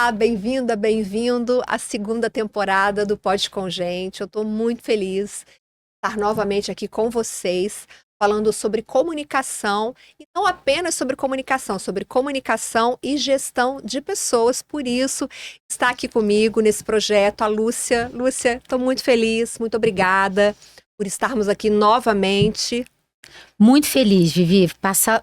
Olá, bem-vinda, bem-vindo à segunda temporada do Pode Com Gente. Eu estou muito feliz de estar novamente aqui com vocês, falando sobre comunicação, e não apenas sobre comunicação e gestão de pessoas. Por isso, está aqui comigo nesse projeto a Lúcia. Lúcia, estou muito feliz, muito obrigada por estarmos aqui novamente. Muito feliz, Vivi.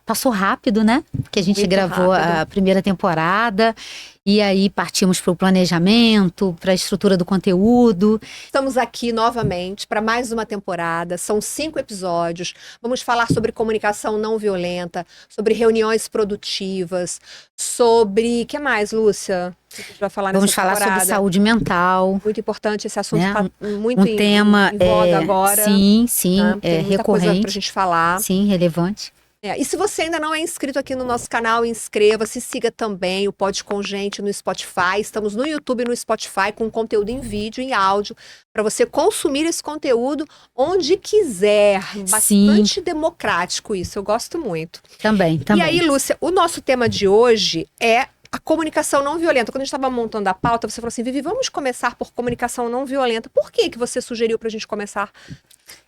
Passou rápido, né? Que a gente Muito gravou rápido. a primeira temporada e aí partimos para o planejamento, para a estrutura do conteúdo. Estamos aqui novamente para mais uma temporada. São 5 episódios. Vamos falar sobre comunicação não violenta, sobre reuniões produtivas, sobre... O que mais, Lúcia? A gente vai falar Vamos nessa falar temporada. sobre saúde mental. Muito importante, esse assunto Né? está muito Um tema em voga agora. sim, Tá? Tem muita coisa recorrente. para a gente falar. Sim, relevante. E se você ainda não é inscrito aqui no nosso canal, inscreva-se, siga também o Pode Com Gente no Spotify. Estamos no YouTube e no Spotify com conteúdo em vídeo e áudio para você consumir esse conteúdo onde quiser. Bastante democrático isso, eu gosto muito. Também. E aí, Lúcia, o nosso tema de hoje é a comunicação não violenta. Quando a gente estava montando a pauta, você falou assim, Vivi, vamos começar por comunicação não violenta. Por que você sugeriu para a gente começar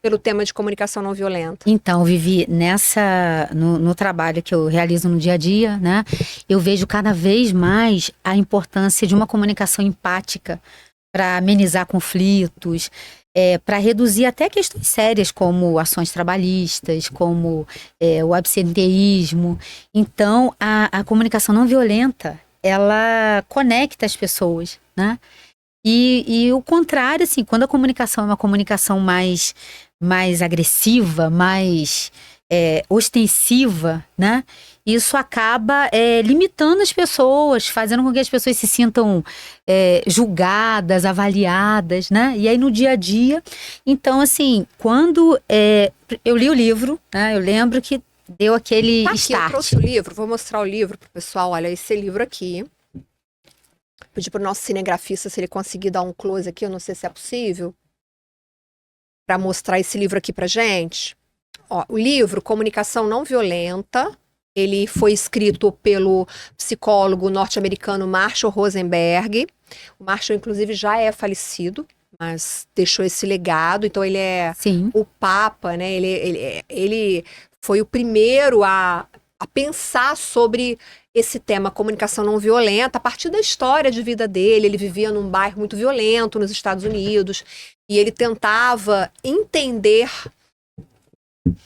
pelo tema de comunicação não violenta? Então, Vivi, no trabalho que eu realizo no dia a dia, né, eu vejo cada vez mais a importância de uma comunicação empática para amenizar conflitos, para reduzir até questões sérias como ações trabalhistas, como o absenteísmo. Então, a comunicação não violenta, ela conecta as pessoas, né? E o contrário, assim, quando a comunicação é uma comunicação mais agressiva, mais ostensiva, né? Isso acaba limitando as pessoas, fazendo com que as pessoas se sintam julgadas, avaliadas, né? E aí no dia a dia, então assim, quando eu li o livro, né? Eu lembro que deu aquele Aqui, start. eu trouxe o livro, vou mostrar o livro pro pessoal, olha, esse livro aqui. Pedi pro nosso cinegrafista se ele conseguir dar um close aqui, eu não sei se é possível, para mostrar esse livro aqui pra gente. Ó, o livro Comunicação Não Violenta, ele foi escrito pelo psicólogo norte-americano Marshall Rosenberg. O Marshall, inclusive, já é falecido, mas deixou esse legado. Então, ele é Sim. o Papa, né? Ele foi o primeiro a pensar sobre esse tema, comunicação não violenta, a partir da história de vida dele. Ele vivia num bairro muito violento nos Estados Unidos e ele tentava entender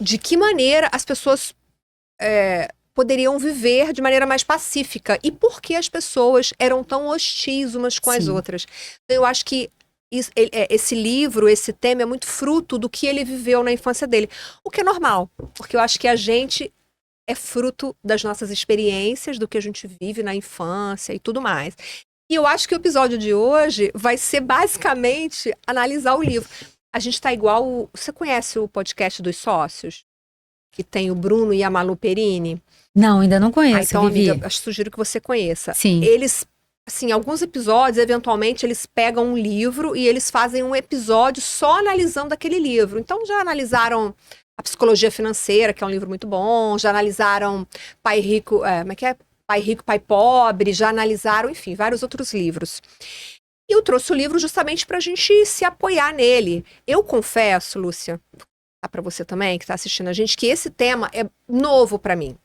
de que maneira as pessoas poderiam viver de maneira mais pacífica e por que as pessoas eram tão hostis umas com as outras. Então, eu acho que esse livro, esse tema é muito fruto do que ele viveu na infância dele, o que é normal, porque eu acho que a gente é fruto das nossas experiências, do que a gente vive na infância e tudo mais. E eu acho que o episódio de hoje vai ser basicamente analisar o livro. A gente tá igual... Você conhece o podcast dos sócios? Que tem o Bruno e a Malu Perini? Não, ainda não conheço, então, Vivi. amiga, sugiro que você conheça. Sim. Eles, assim, alguns episódios, eventualmente, eles pegam um livro e eles fazem um episódio só analisando aquele livro. Então, já analisaram A Psicologia Financeira, que é um livro muito bom, já analisaram Pai Rico, como é que é? Pai Rico, Pai Pobre, já analisaram, enfim, vários outros livros. E eu trouxe o livro justamente para a gente se apoiar nele. Eu confesso, Lúcia, para você também, que está assistindo a gente, que esse tema é novo para mim.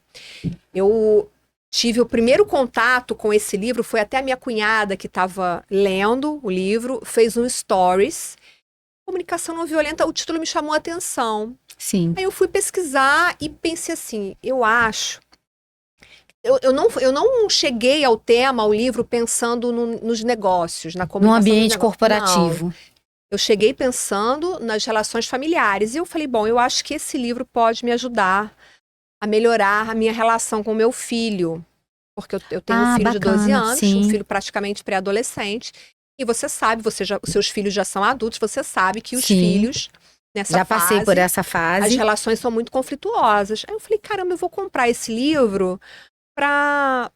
Eu tive o primeiro contato com esse livro, foi até a minha cunhada que estava lendo o livro, fez um stories. Comunicação não violenta, o título me chamou a atenção. Sim. Aí eu fui pesquisar e pensei assim, eu acho... Eu não cheguei ao tema, ao livro, pensando nos negócios, na comunicação. No ambiente corporativo. Não. Eu cheguei pensando nas relações familiares. E eu falei, bom, eu acho que esse livro pode me ajudar a melhorar a minha relação com o meu filho. Porque eu tenho um filho de 12 anos, sim. um filho praticamente pré-adolescente. E você sabe, os seus filhos já são adultos, você sabe que os filhos... Já passei por essa fase. As relações são muito conflituosas. Aí eu falei, caramba, eu vou comprar esse livro para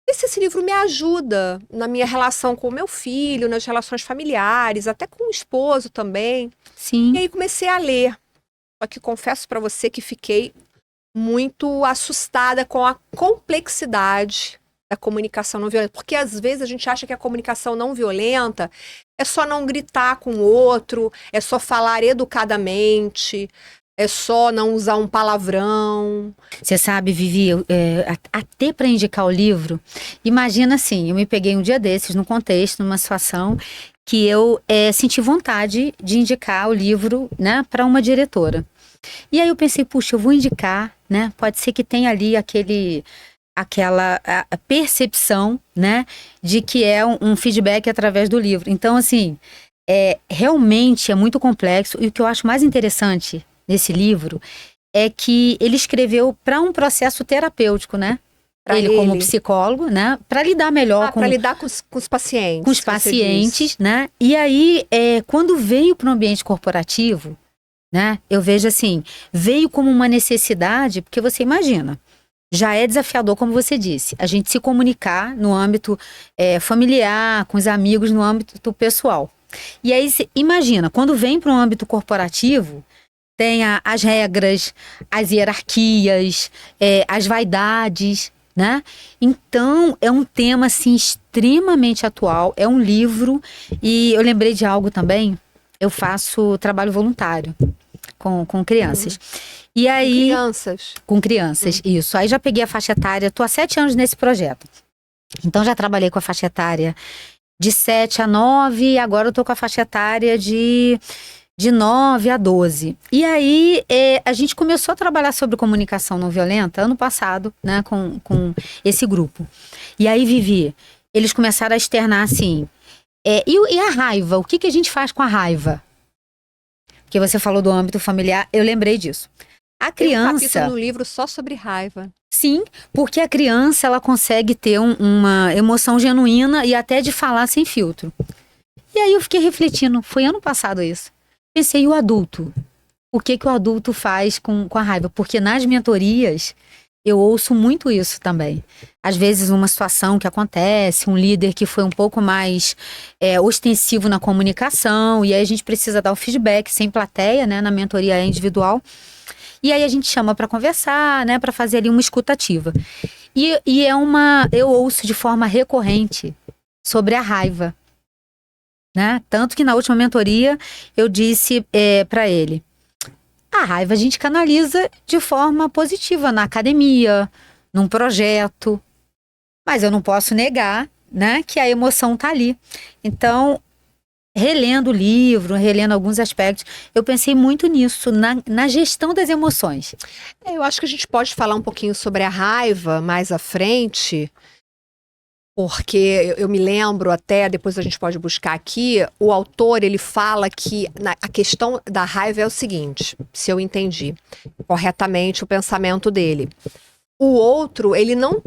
ver se esse livro me ajuda na minha relação com o meu filho, nas relações familiares, até com o esposo também. Sim. E aí comecei a ler. Só que confesso para você que fiquei muito assustada com a complexidade da comunicação não violenta. Porque às vezes a gente acha que a comunicação não violenta é só não gritar com o outro, é só falar educadamente, é só não usar um palavrão. Você sabe, Vivi, até para indicar o livro, imagina assim, eu me peguei um dia desses, num contexto, numa situação que eu senti vontade de indicar o livro, né, para uma diretora. E aí eu pensei, puxa, eu vou indicar, né, pode ser que tenha ali aquela a percepção, né, de que é um feedback através do livro. Então, assim, realmente é muito complexo. E o que eu acho mais interessante nesse livro é que ele escreveu para um processo terapêutico, né? Ele como psicólogo, né? Para lidar melhor para lidar com os pacientes. Com os pacientes, né? E aí, quando veio para o ambiente corporativo, né? Eu vejo assim, veio como uma necessidade, porque você imagina, já é desafiador, como você disse, a gente se comunicar no âmbito familiar, com os amigos, no âmbito pessoal. E aí, imagina, quando vem para um âmbito corporativo, tem as regras, as hierarquias, as vaidades, né? Então, é um tema, assim, extremamente atual, é um livro, e eu lembrei de algo também, eu faço trabalho voluntário com crianças. E aí, com crianças, isso. Aí já peguei a faixa etária, tô há 7 anos nesse projeto. Então já trabalhei com a faixa etária de 7 a 9, e agora eu tô com a faixa etária de 9 a 12. E aí a gente começou a trabalhar sobre comunicação não violenta ano passado, né, com esse grupo. E aí, Vivi, eles começaram a externar assim, e a raiva? O que a gente faz com a raiva? Porque você falou do âmbito familiar, eu lembrei disso. A criança... Tem um capítulo no livro só sobre raiva. Sim, porque a criança, ela consegue ter uma emoção genuína e até de falar sem filtro. E aí eu fiquei refletindo, foi ano passado isso. Pensei, e o adulto? O que o adulto faz com a raiva? Porque nas mentorias, eu ouço muito isso também. Às vezes, numa situação que acontece, um líder que foi um pouco mais ostensivo na comunicação, e aí a gente precisa dar o feedback sem plateia, né, na mentoria individual. E aí a gente chama para conversar, né, para fazer ali uma escutativa. E eu ouço de forma recorrente sobre a raiva, né? Tanto que na última mentoria eu disse para ele, a raiva a gente canaliza de forma positiva na academia, num projeto, mas eu não posso negar, né, que a emoção tá ali. Então, relendo o livro, relendo alguns aspectos, eu pensei muito nisso, na gestão das emoções. Eu acho que a gente pode falar um pouquinho sobre a raiva mais à frente, porque eu me lembro até, depois a gente pode buscar aqui, o autor, ele fala que a questão da raiva é o seguinte, se eu entendi corretamente o pensamento dele. O outro, ele não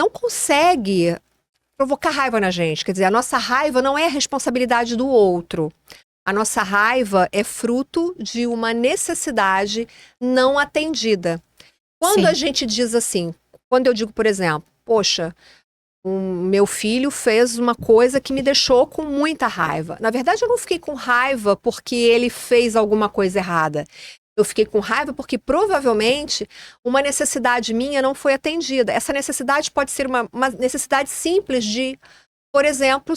consegue provocar raiva na gente. Quer dizer, a nossa raiva não é responsabilidade do outro. A nossa raiva é fruto de uma necessidade não atendida. Quando a gente diz assim, quando eu digo, por exemplo, poxa, meu filho fez uma coisa que me deixou com muita raiva. Na verdade, eu não fiquei com raiva porque ele fez alguma coisa errada. Eu fiquei com raiva porque provavelmente uma necessidade minha não foi atendida. Essa necessidade pode ser uma necessidade simples de, por exemplo,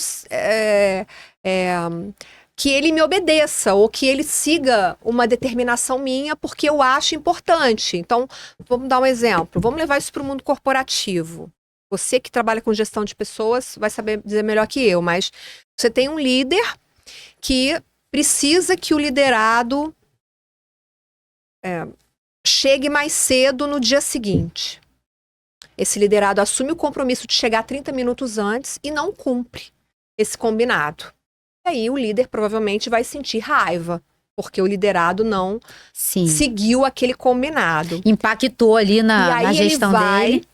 que ele me obedeça ou que ele siga uma determinação minha porque eu acho importante. Então, vamos dar um exemplo. Vamos levar isso para o mundo corporativo. Você que trabalha com gestão de pessoas vai saber dizer melhor que eu, mas você tem um líder que precisa que o liderado chegue mais cedo no dia seguinte. Esse liderado assume o compromisso de chegar 30 minutos antes e não cumpre esse combinado. E aí o líder provavelmente vai sentir raiva, porque o liderado não seguiu aquele combinado. Impactou ali na gestão dele.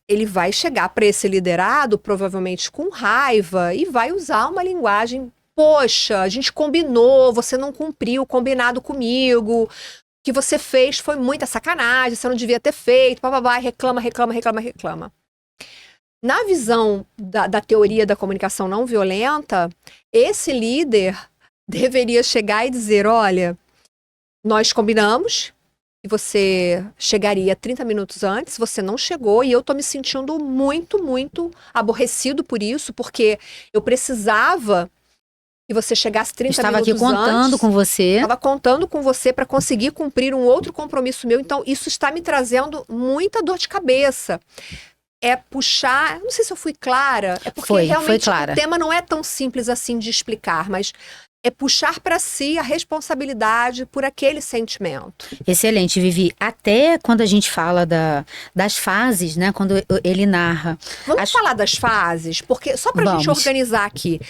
Ele vai chegar para esse liderado, provavelmente com raiva, e vai usar uma linguagem, poxa, a gente combinou, você não cumpriu o combinado comigo, o que você fez foi muita sacanagem, você não devia ter feito, bababá, reclama. Na visão da teoria da comunicação não violenta, esse líder deveria chegar e dizer, olha, nós combinamos, que você chegaria 30 minutos antes, você não chegou e eu tô me sentindo muito, muito aborrecido por isso, porque eu precisava que você chegasse 30 Estava aqui minutos contando antes. com você. Estava contando com você para conseguir cumprir um outro compromisso meu, então isso está me trazendo muita dor de cabeça. É puxar, não sei se eu fui clara, é porque Foi realmente clara. o tema não é tão simples assim de explicar, mas é puxar para si a responsabilidade por aquele sentimento. Excelente, Vivi. Até quando a gente fala das fases, né? Quando ele narra. Vamos falar das fases, porque só para a gente Vamos. organizar aqui.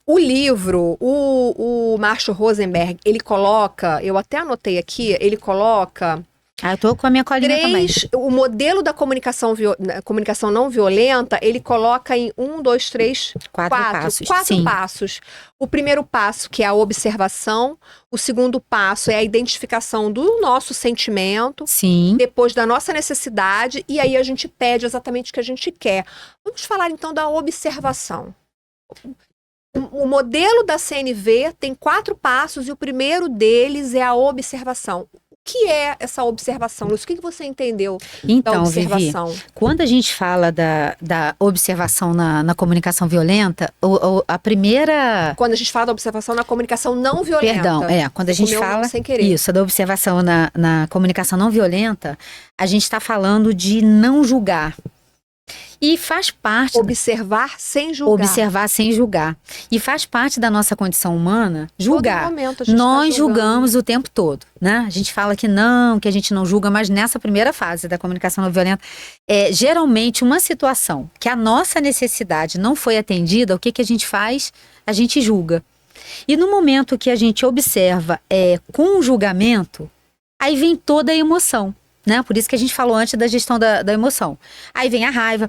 O livro, o Marshall Rosenberg, ele coloca, eu até anotei aqui, ele coloca Eu tô com a minha colinha também. o modelo da comunicação não violenta, ele coloca em 1, 2, 3, Quatro passos. quatro Sim. passos. O primeiro passo, que é a observação. O segundo passo é a identificação do nosso sentimento. Sim. Depois da nossa necessidade. E aí a gente pede exatamente o que a gente quer. Vamos falar então da observação. O modelo da CNV tem 4 passos e o primeiro deles é a observação. O que é essa observação, Lúcia? O que você entendeu da Então, Vivi, observação? quando a gente fala da observação na comunicação violenta, a primeira... Quando a gente fala da observação na comunicação não violenta. Perdão, quando a gente comeu fala sem querer. isso, da observação na comunicação não violenta, a gente está falando de não julgar. E faz parte... Observar sem julgar. Observar sem julgar. E faz parte da nossa condição humana julgar. Todo momento a gente Nós tá julgando. julgamos o tempo todo, né? A gente fala que a gente não julga, mas nessa primeira fase da comunicação não violenta, geralmente uma situação que a nossa necessidade não foi atendida, o que a gente faz? A gente julga. E no momento que a gente observa com julgamento, aí vem toda a emoção. Né? Por isso que a gente falou antes da gestão da emoção. Aí vem a raiva.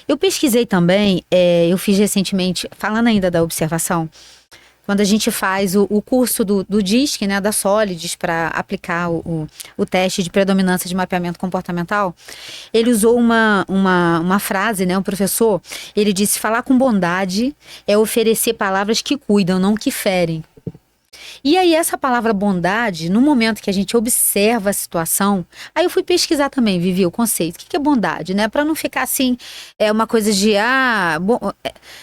Eu pesquisei também, eu fiz recentemente, falando ainda da observação, quando a gente faz o curso do DISC, né, da Solids, para aplicar o teste de predominância de mapeamento comportamental, ele usou uma frase, né, um professor, ele disse: falar com bondade é oferecer palavras que cuidam, não que ferem. E aí essa palavra bondade, no momento que a gente observa a situação, aí eu fui pesquisar também, Vivi, o conceito. O que é bondade, né? Para não ficar assim, uma coisa de,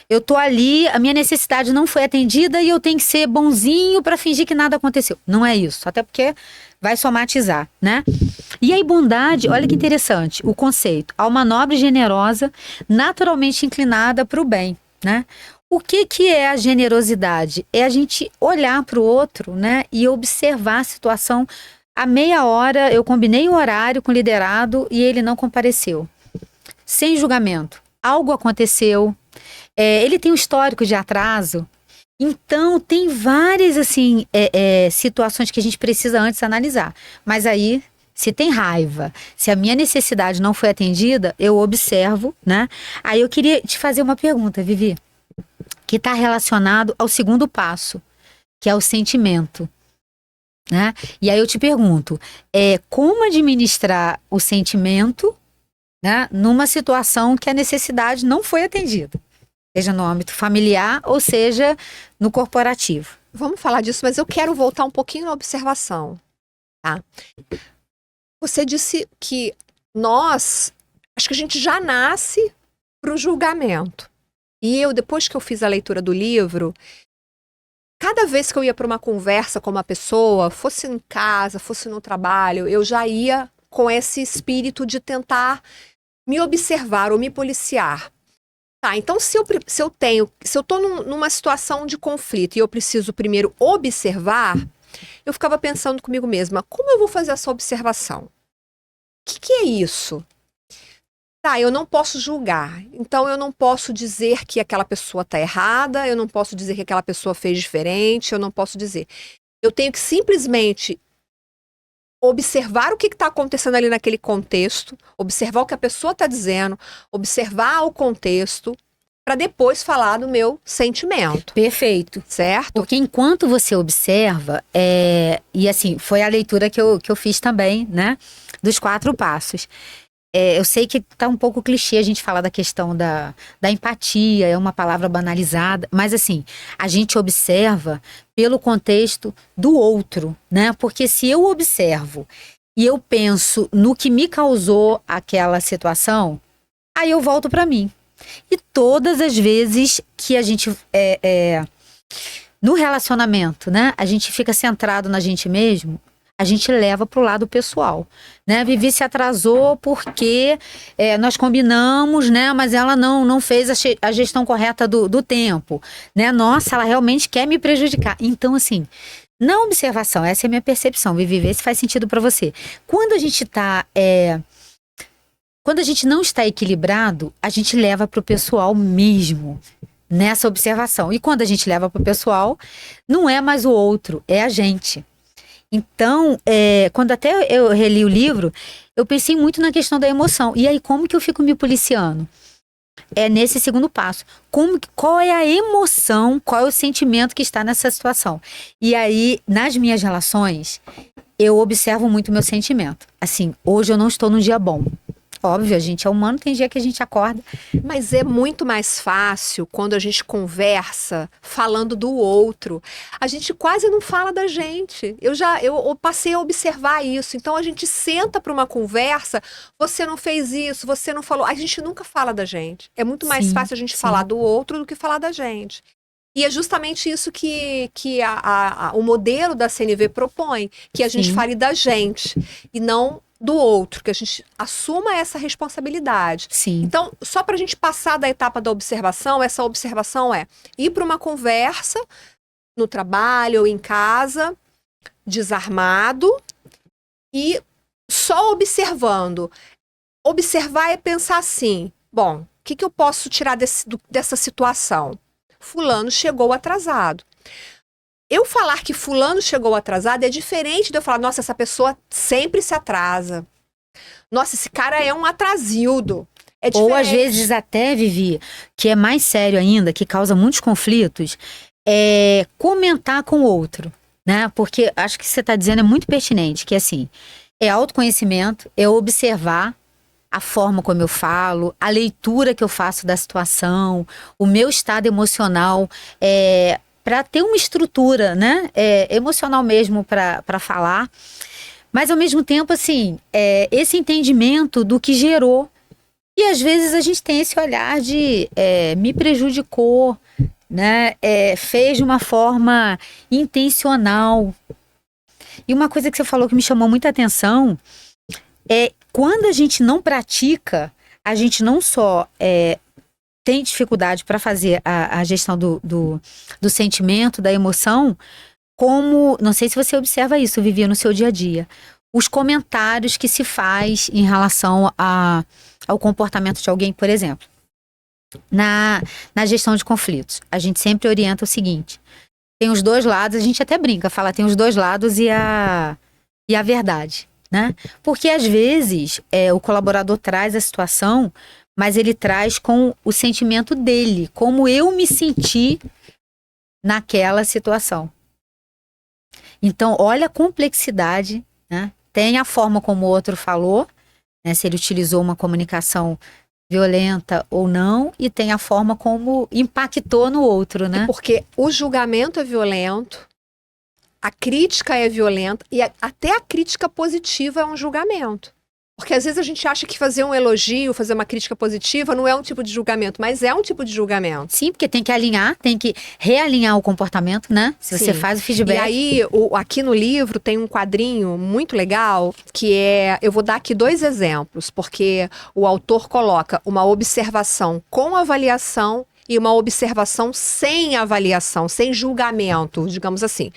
eu tô ali, a minha necessidade não foi atendida e eu tenho que ser bonzinho para fingir que nada aconteceu. Não é isso, até porque vai somatizar, né? E aí bondade, olha que interessante, o conceito. Alma nobre e generosa, naturalmente inclinada para o bem, né? O que é a generosidade? É a gente olhar para o outro, né, e observar a situação. A meia hora eu combinei o horário com o liderado e ele não compareceu. Sem julgamento. Algo aconteceu. Ele tem um histórico de atraso. Então, tem várias assim, situações que a gente precisa antes analisar. Mas aí, se tem raiva, se a minha necessidade não foi atendida, eu observo, né? Aí eu queria te fazer uma pergunta, Vivi, que está relacionado ao segundo passo, que é o sentimento, né? E aí eu te pergunto, como administrar o sentimento, né, numa situação que a necessidade não foi atendida, seja no âmbito familiar ou seja no corporativo. Vamos falar disso, mas eu quero voltar um pouquinho na observação, tá? Você disse que acho que a gente já nasce para o julgamento. E depois que eu fiz a leitura do livro, cada vez que eu ia para uma conversa com uma pessoa, fosse em casa, fosse no trabalho, eu já ia com esse espírito de tentar me observar ou me policiar. Tá, então se eu tô numa situação de conflito e eu preciso primeiro observar, eu ficava pensando comigo mesma, como eu vou fazer essa observação? O que é isso? Tá, eu não posso julgar, então eu não posso dizer que aquela pessoa tá errada, eu não posso dizer que aquela pessoa fez diferente, eu não posso dizer. Eu tenho que simplesmente observar o que está acontecendo ali naquele contexto, observar o que a pessoa está dizendo, observar o contexto, para depois falar do meu sentimento. Perfeito. Certo? Porque enquanto você observa, e assim, foi a leitura que eu fiz também, né, dos 4 passos. Eu sei que tá um pouco clichê a gente falar da questão da empatia, é uma palavra banalizada, mas assim, a gente observa pelo contexto do outro, né? Porque se eu observo e eu penso no que me causou aquela situação, aí eu volto para mim. E todas as vezes que a gente no relacionamento, né, a gente fica centrado na gente mesmo, a gente leva pro lado pessoal, né? Vivi se atrasou porque nós combinamos, né? Mas ela não fez a gestão correta do tempo, né? Nossa, ela realmente quer me prejudicar. Então, assim, na observação, essa é a minha percepção, Vivi, vê se faz sentido para você. Quando a gente quando a gente não está equilibrado, a gente leva pro pessoal mesmo, nessa observação. E quando a gente leva pro pessoal, não é mais o outro, é a gente. Então, quando até eu reli o livro, eu pensei muito na questão da emoção. E aí, como que eu fico me policiando? É nesse segundo passo. Qual é a emoção, qual é o sentimento que está nessa situação? E aí, nas minhas relações, eu observo muito o meu sentimento. Assim, hoje eu não estou num dia bom. Óbvio, a gente é humano, tem dia que a gente acorda. Mas é muito mais fácil quando a gente conversa falando do outro. A gente quase não fala da gente. Eu passei a observar isso. Então a gente senta para uma conversa, você não fez isso, você não falou. A gente nunca fala da gente. É muito mais fácil a gente falar do outro do que falar da gente. E é justamente isso que o modelo da CNV propõe, que a gente fale da gente e não do outro, que a gente assuma essa responsabilidade. Sim. Então, só para a gente passar da etapa da observação, essa observação é ir para uma conversa no trabalho ou em casa, desarmado e só observando. Observar é pensar assim, bom, o que eu posso tirar dessa situação? Fulano chegou atrasado. Eu falar que fulano chegou atrasado é diferente de eu falar, nossa, essa pessoa sempre se atrasa. Nossa, esse cara é um atrasildo. É diferente. Ou às vezes até, Vivi, que é mais sério ainda, que causa muitos conflitos, é comentar com o outro, né? Porque acho que você está dizendo é muito pertinente, que assim, é autoconhecimento, é observar a forma como eu falo, a leitura que eu faço da situação, o meu estado emocional, para ter uma estrutura, né, emocional mesmo para falar, mas ao mesmo tempo, assim, esse entendimento do que gerou. E às vezes a gente tem esse olhar de me prejudicou, né, fez de uma forma intencional. E uma coisa que você falou que me chamou muita atenção é quando a gente não pratica, a gente não só tem dificuldade para fazer a gestão do sentimento, da emoção, como, não sei se você observa isso, Vivi, no seu dia a dia, os comentários que se faz em relação ao comportamento de alguém, por exemplo. Na gestão de conflitos, a gente sempre orienta o seguinte, tem os dois lados, a gente até brinca, fala tem os dois lados e a verdade, né? Porque às vezes o colaborador traz a situação, mas ele traz com o sentimento dele, como eu me senti naquela situação. Então, olha a complexidade, né? Tem a forma como o outro falou, né? Se ele utilizou uma comunicação violenta ou não, e tem a forma como impactou no outro, né? Porque o julgamento é violento, a crítica é violenta, e até a crítica positiva é um julgamento. Porque às vezes a gente acha que fazer um elogio, fazer uma crítica positiva não é um tipo de julgamento, mas é um tipo de julgamento. Sim, porque tem que alinhar, tem que realinhar o comportamento, né? Se você faz o feedback. E aí, aqui no livro tem um quadrinho muito legal, que eu vou dar aqui 2 exemplos, porque o autor coloca uma observação com avaliação e uma observação sem avaliação, sem julgamento, digamos assim.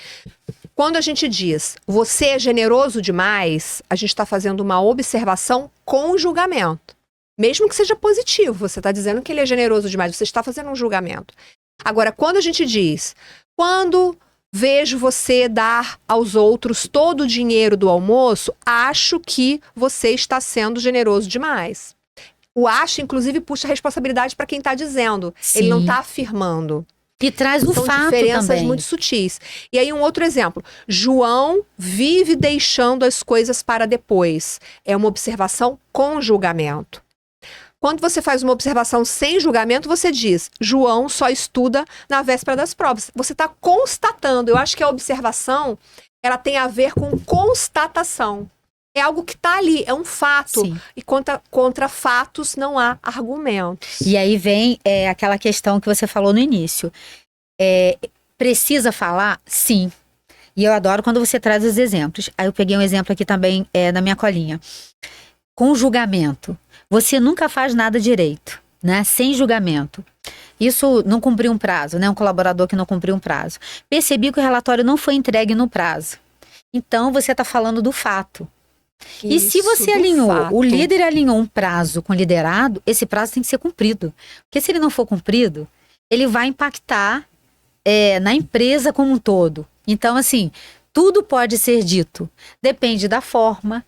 Quando a gente diz, você é generoso demais, a gente está fazendo uma observação com julgamento. Mesmo que seja positivo, você está dizendo que ele é generoso demais, você está fazendo um julgamento. Agora, quando a gente diz, quando vejo você dar aos outros todo o dinheiro do almoço, acho que você está sendo generoso demais. O acho, inclusive, puxa a responsabilidade para quem está dizendo. Sim. Ele não está afirmando. E traz o fato São diferenças também. muito sutis. E aí um outro exemplo. João vive deixando as coisas para depois. É uma observação com julgamento. Quando você faz uma observação sem julgamento, você diz, João só estuda na véspera das provas. Você está constatando. Eu acho que a observação, ela tem a ver com constatação. É algo que está ali, é um fato. Sim. E contra fatos não há argumentos. E aí vem aquela questão que você falou no início. Precisa falar? Sim. E eu adoro quando você traz os exemplos. Aí eu peguei um exemplo aqui também na minha colinha. Com julgamento. Você nunca faz nada direito, né? Sem julgamento. Isso não cumpriu um prazo, né? Um colaborador que não cumpriu um prazo. Percebi que o relatório não foi entregue no prazo. Então você está falando do fato. E se você alinhou, o líder alinhou um prazo com o liderado, esse prazo tem que ser cumprido. Porque se ele não for cumprido, ele vai impactar na empresa como um todo. Então, assim, tudo pode ser dito. Depende da forma,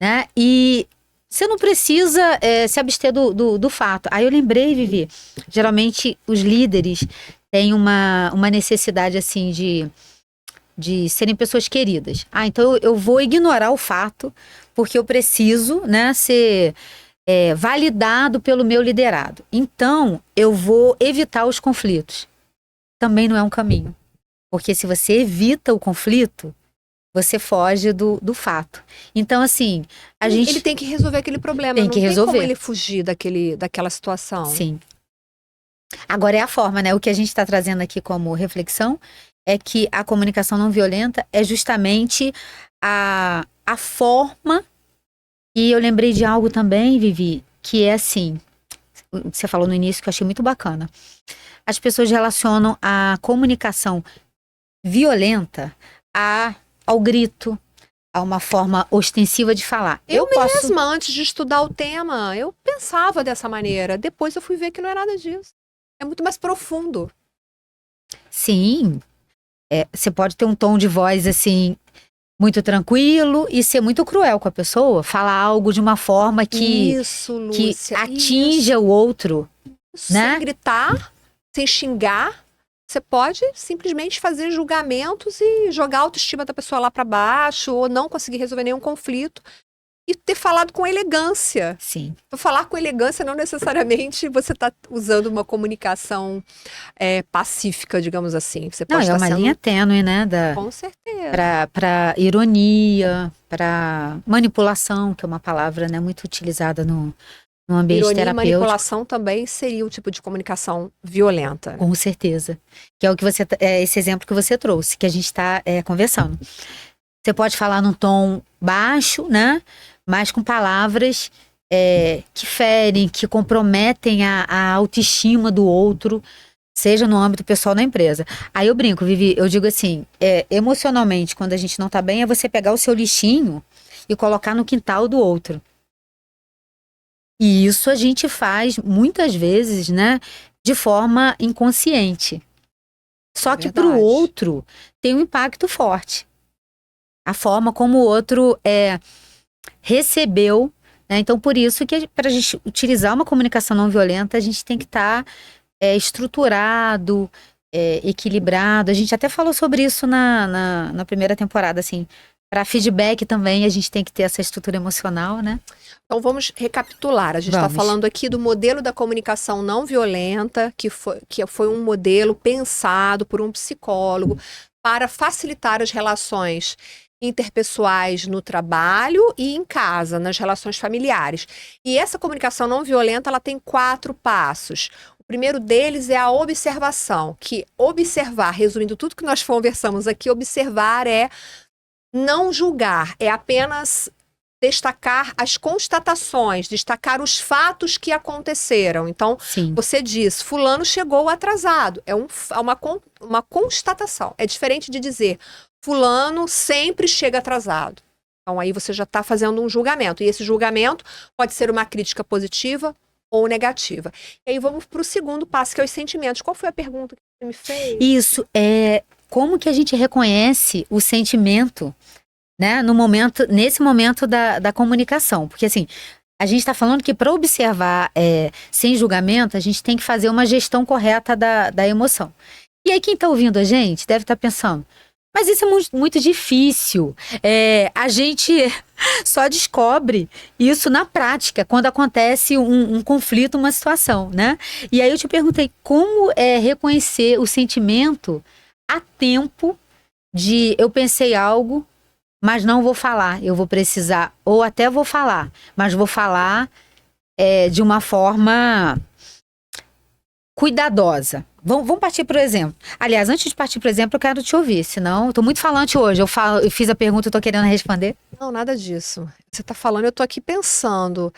né? E você não precisa se abster do fato. Aí eu lembrei, Vivi, geralmente os líderes têm uma necessidade, assim, de serem pessoas queridas. Então eu vou ignorar o fato, porque eu preciso, né, ser validado pelo meu liderado. Então eu vou evitar os conflitos. Também não é um caminho. Porque se você evita o conflito, você foge do fato. Então, assim, Ele tem que resolver aquele problema. Tem que resolver. Não tem como ele fugir daquela situação. Sim. Agora é a forma, né? O que a gente está trazendo aqui como reflexão é que a comunicação não violenta é justamente a forma. E eu lembrei de algo também, Vivi, que é assim, o que você falou no início, que eu achei muito bacana. As pessoas relacionam a comunicação violenta ao grito, a uma forma ostensiva de falar. Eu mesma, antes de estudar o tema, eu pensava dessa maneira. Depois eu fui ver que não é nada disso. É muito mais profundo. Sim. Você pode ter um tom de voz, assim, muito tranquilo e ser muito cruel com a pessoa. Falar algo de uma forma que atinja o outro. Né? Sem gritar, sem xingar. Você pode simplesmente fazer julgamentos e jogar a autoestima da pessoa lá para baixo, ou não conseguir resolver nenhum conflito. E ter falado com elegância. Sim. Falar com elegância não necessariamente você está usando uma comunicação pacífica, digamos assim. Você pode uma linha tênue, né? Com certeza. Para ironia, para manipulação, que é uma palavra, né, muito utilizada no ambiente ironia terapêutico. E manipulação também seria um tipo de comunicação violenta. Com certeza. Que é o que esse exemplo que você trouxe, que a gente está conversando. Você pode falar num tom baixo, né? Mas com palavras que ferem, que comprometem a autoestima do outro, seja no âmbito pessoal da empresa. Aí eu brinco, Vivi, eu digo assim, emocionalmente, quando a gente não tá bem, é você pegar o seu lixinho e colocar no quintal do outro. E isso a gente faz muitas vezes, né, de forma inconsciente. Só que para o outro tem um impacto forte. A forma como o outro recebeu, né? Então, por isso que para a gente utilizar uma comunicação não violenta, a gente tem que estar estruturado, equilibrado. A gente até falou sobre isso na primeira temporada, assim. Para feedback também, a gente tem que ter essa estrutura emocional, né? Então, vamos recapitular. A gente está falando aqui do modelo da comunicação não violenta, que foi um modelo pensado por um psicólogo para facilitar as relações interpessoais no trabalho e em casa, nas relações familiares. E essa comunicação não violenta, ela tem 4 passos. O primeiro deles é a observação, que observar, resumindo tudo que nós conversamos aqui, observar é não julgar, é apenas destacar as constatações, destacar os fatos que aconteceram. Então, você diz, fulano chegou atrasado. É uma constatação. É diferente de dizer, fulano sempre chega atrasado. Então, aí você já está fazendo um julgamento. E esse julgamento pode ser uma crítica positiva ou negativa. E aí vamos para o segundo passo, que é os sentimentos. Qual foi a pergunta que você me fez? Isso, como que a gente reconhece o sentimento, né, nesse momento da comunicação? Porque assim, a gente está falando que para observar sem julgamento, a gente tem que fazer uma gestão correta da emoção. E aí quem está ouvindo a gente deve estar pensando, mas isso é muito, muito difícil. A gente só descobre isso na prática, quando acontece um conflito, uma situação, né? E aí eu te perguntei, como reconhecer o sentimento a tempo de eu pensei algo, mas não vou falar. Eu vou precisar, ou até vou falar, mas vou falar de uma forma cuidadosa. Vamos partir para o exemplo. Aliás, antes de partir para o exemplo, eu quero te ouvir, senão eu tô muito falante hoje. Eu fiz a pergunta, eu tô querendo responder. Não, nada disso. Você tá falando, eu tô aqui pensando.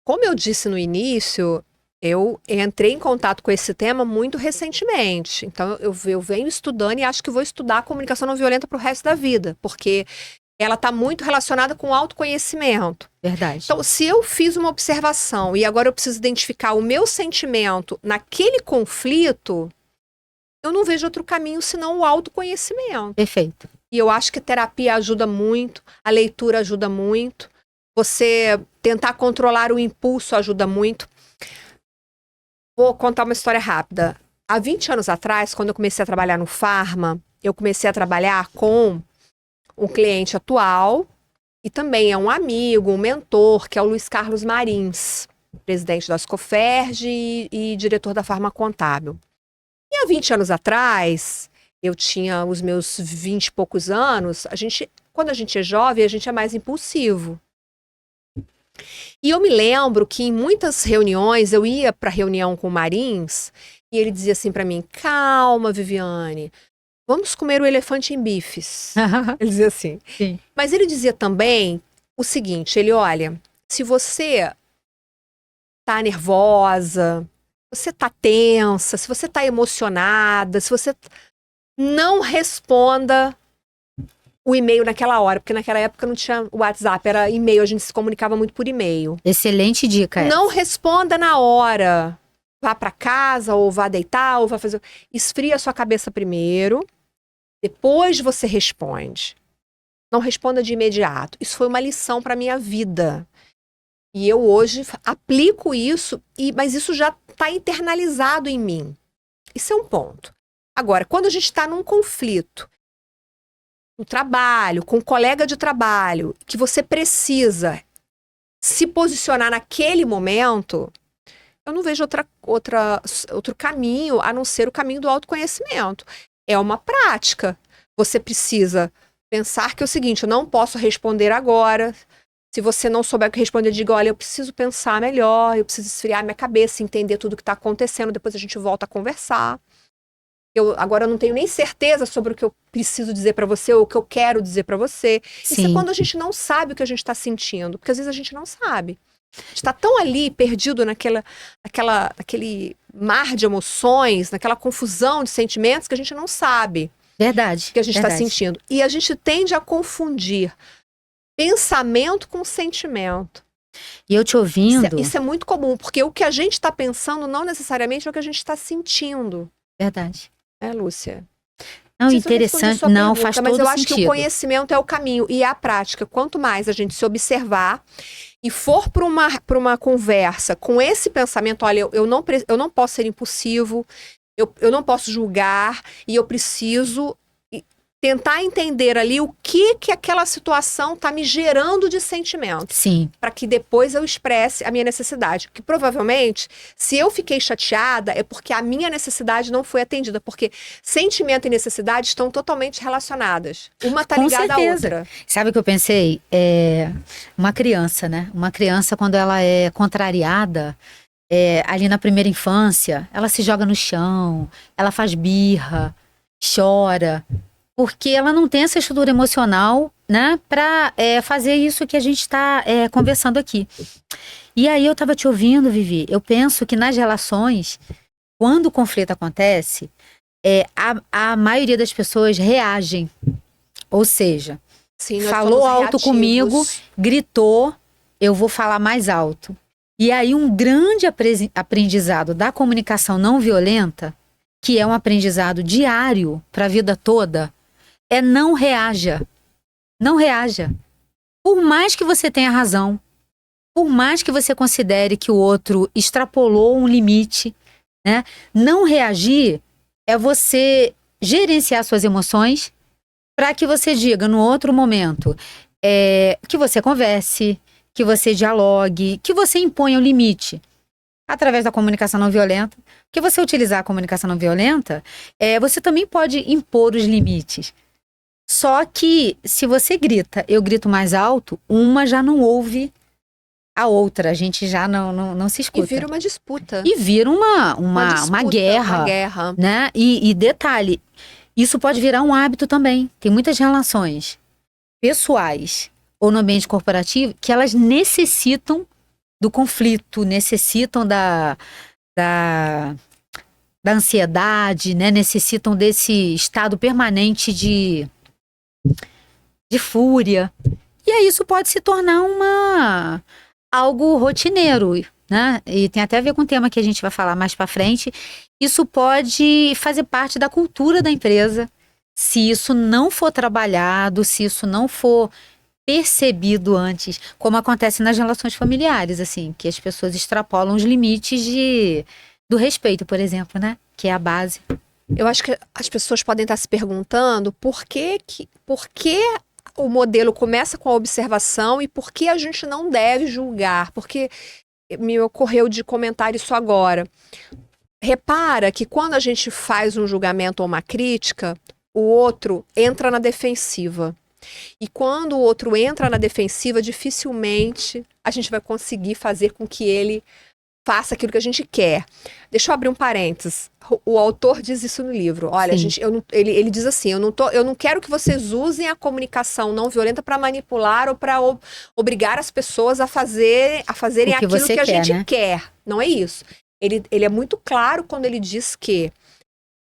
Como eu disse no início, eu entrei em contato com esse tema muito recentemente. Então, eu venho estudando e acho que vou estudar a comunicação não violenta pro resto da vida, porque ela está muito relacionada com autoconhecimento. Verdade. Então, se eu fiz uma observação e agora eu preciso identificar o meu sentimento naquele conflito, eu não vejo outro caminho senão o autoconhecimento. Perfeito. E eu acho que a terapia ajuda muito, a leitura ajuda muito, você tentar controlar o impulso ajuda muito. Vou contar uma história rápida. Há 20 anos atrás, quando eu comecei a trabalhar no Pharma, eu comecei a trabalhar com um cliente atual e também é um amigo, um mentor, que é o Luiz Carlos Marins, presidente da Ascoferj e diretor da Pharma Contábil. E há 20 anos atrás, eu tinha os meus 20 e poucos anos, quando a gente é jovem, a gente é mais impulsivo. E eu me lembro que em muitas reuniões, eu ia para reunião com o Marins e ele dizia assim para mim, calma, Viviane, vamos comer o elefante em bifes. Ele dizia assim. Sim. Mas ele dizia também o seguinte, ele, olha, se você tá nervosa, você tá tensa, se você tá emocionada, se você não responda o e-mail naquela hora, porque naquela época não tinha WhatsApp, era e-mail, a gente se comunicava muito por e-mail. Excelente dica. Não responda na hora. Vá para casa, ou vá deitar, ou vá fazer... Esfria a sua cabeça primeiro, depois você responde. Não responda de imediato. Isso foi uma lição para minha vida. E eu hoje aplico isso, mas isso já está internalizado em mim. Isso é um ponto. Agora, quando a gente está num conflito, no trabalho, com um colega de trabalho, que você precisa se posicionar naquele momento, eu não vejo outro caminho a não ser o caminho do autoconhecimento. É uma prática. Você precisa pensar que é o seguinte, eu não posso responder agora. Se você não souber o que responder, diga, olha, eu preciso pensar melhor, eu preciso esfriar minha cabeça, entender tudo que está acontecendo, depois a gente volta a conversar. Agora eu não tenho nem certeza sobre o que eu preciso dizer para você ou o que eu quero dizer para você. Sim. Isso é quando a gente não sabe o que a gente está sentindo, porque às vezes a gente não sabe. A gente está tão ali, perdido naquele mar de emoções, naquela confusão de sentimentos que a gente não sabe. Verdade. O que a gente está verdade. sentindo. E a gente tende a confundir pensamento com sentimento. E eu te ouvindo... Isso é muito comum, porque o que a gente está pensando não necessariamente é o que a gente está sentindo. Verdade. É, Lúcia? Não, interessante. Não, faz todo sentido. Mas eu acho que o conhecimento é o caminho e a prática. Quanto mais a gente se observar e for para uma conversa com esse pensamento, olha, eu não posso ser impulsivo, eu não posso julgar e eu preciso tentar entender ali o que aquela situação está me gerando de sentimento. Sim. Para que depois eu expresse a minha necessidade. Porque provavelmente, se eu fiquei chateada, é porque a minha necessidade não foi atendida. Porque sentimento e necessidade estão totalmente relacionadas. Uma está ligada à outra. Sabe o que eu pensei? Uma criança, né? Uma criança, quando ela é contrariada, ali na primeira infância, ela se joga no chão, ela faz birra, chora... Porque ela não tem essa estrutura emocional, né, para fazer isso que a gente está conversando aqui. E aí eu estava te ouvindo, Vivi, eu penso que nas relações, quando o conflito acontece, a maioria das pessoas reagem. Ou seja, sim, falou alto comigo, gritou, eu vou falar mais alto. E aí um grande aprendizado da comunicação não violenta, que é um aprendizado diário para a vida toda, não reaja. Não reaja. Por mais que você tenha razão, por mais que você considere que o outro extrapolou um limite, né? Não reagir é você gerenciar suas emoções para que você diga no outro momento que você converse, que você dialogue, que você imponha o limite. Através da comunicação não violenta. Porque você utilizar a comunicação não violenta, você também pode impor os limites. Só que se você grita, eu grito mais alto, uma já não ouve a outra, a gente já não se escuta. E vira uma disputa. E vira uma disputa, guerra, uma guerra. né? E detalhe, isso pode virar um hábito também. Tem muitas relações pessoais ou no ambiente corporativo que elas necessitam do conflito, necessitam da ansiedade, né? Necessitam desse estado permanente de fúria. E aí isso pode se tornar algo rotineiro, né? E tem até a ver com o tema que a gente vai falar mais para frente. Isso pode fazer parte da cultura da empresa. Se isso não for trabalhado, se isso não for percebido antes, como acontece nas relações familiares, assim, que as pessoas extrapolam os limites do respeito, por exemplo, né? Que é a base. Eu acho que as pessoas podem estar se perguntando por que o modelo começa com a observação e por que a gente não deve julgar. Porque me ocorreu de comentar isso agora. Repara que quando a gente faz um julgamento ou uma crítica, o outro entra na defensiva. E quando o outro entra na defensiva, dificilmente a gente vai conseguir fazer com que ele faça aquilo que a gente quer. Deixa eu abrir um parênteses. O autor diz isso no livro. Olha, ele diz assim, eu não quero que vocês usem a comunicação não violenta para manipular ou para obrigar as pessoas a fazerem aquilo que a gente quer. Não é isso. Ele é muito claro quando ele diz que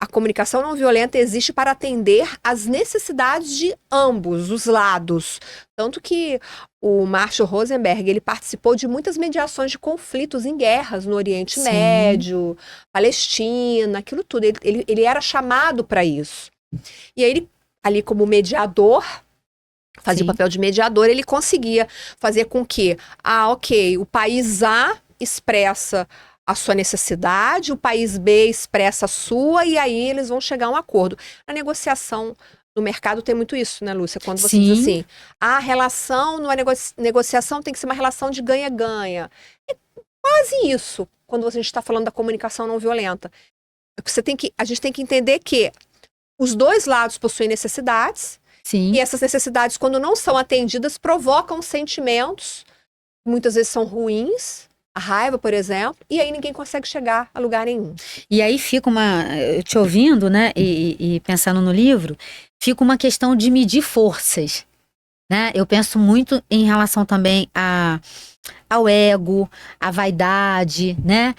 a comunicação não violenta existe para atender às necessidades de ambos os lados. Tanto que o Marshall Rosenberg, ele participou de muitas mediações de conflitos em guerras no Oriente Médio, Palestina, aquilo tudo. Ele era chamado para isso. E aí, ele, ali como mediador, fazia o papel de mediador, ele conseguia fazer com que, o país A expressa a sua necessidade, o país B expressa a sua, e aí eles vão chegar a um acordo. A negociação no mercado tem muito isso, né, Lúcia? Quando você diz assim, a relação numa negociação tem que ser uma relação de ganha-ganha. É quase isso, quando a gente está falando da comunicação não violenta. A gente tem que entender que os dois lados possuem necessidades, e essas necessidades, quando não são atendidas, provocam sentimentos, muitas vezes são ruins, a raiva, por exemplo, e aí ninguém consegue chegar a lugar nenhum. E aí fica eu te ouvindo, né, e pensando no livro, fica uma questão de medir forças, né? Eu penso muito em relação também ao ego, à vaidade, né?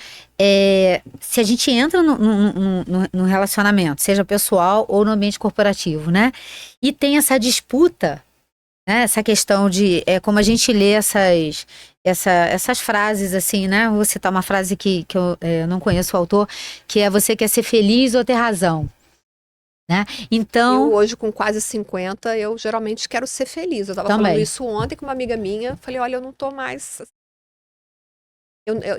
Se a gente entra no relacionamento, seja pessoal ou no ambiente corporativo, né? E tem essa disputa, né? Essa questão de como a gente lê essas frases assim, né? Vou citar uma frase que eu não conheço o autor, que é: você quer ser feliz ou ter razão? Né? Então, eu hoje com quase 50, eu geralmente quero ser feliz. Eu estava falando isso ontem com uma amiga minha, falei, olha, eu não tô mais...